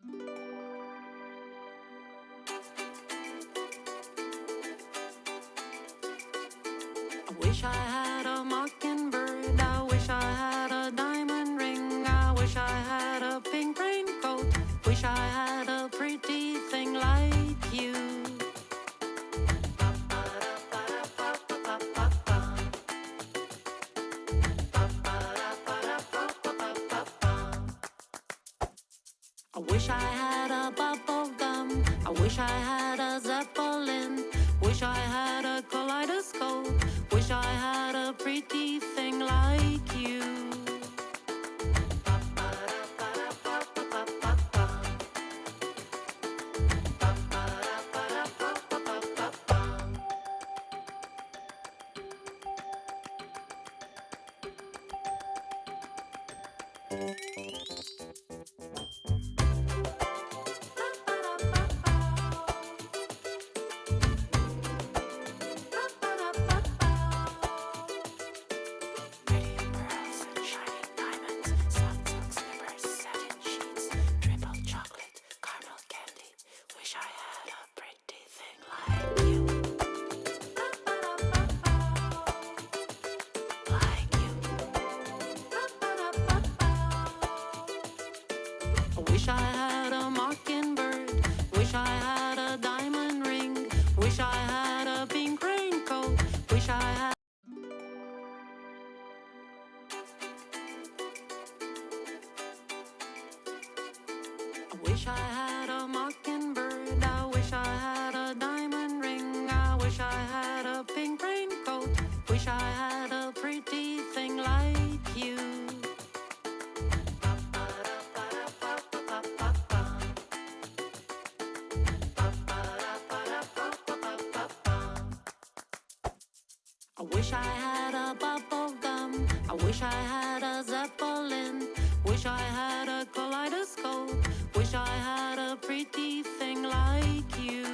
I wish I had a mockingbird. I wish I had a diamond ring. I wish I had a pink raincoat. Wish I had a pretty thing like you. I wish I had a bubble gum. I wish I had a zeppelin. Wish I had a kaleidoscope. Wish I had a pretty thing like you. Wish I had a mockingbird. Wish I had a diamond ring. Wish I had a pink raincoat. Wish I had. I wish I had a mockingbird. I wish I had a diamond ring. I wish I had a pink raincoat. Wish I had a pretty thing like you. I wish I had a bubble gum. I wish I had a zeppelin. Wish I had a kaleidoscope. Wish I had a pretty thing like you.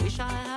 Wish I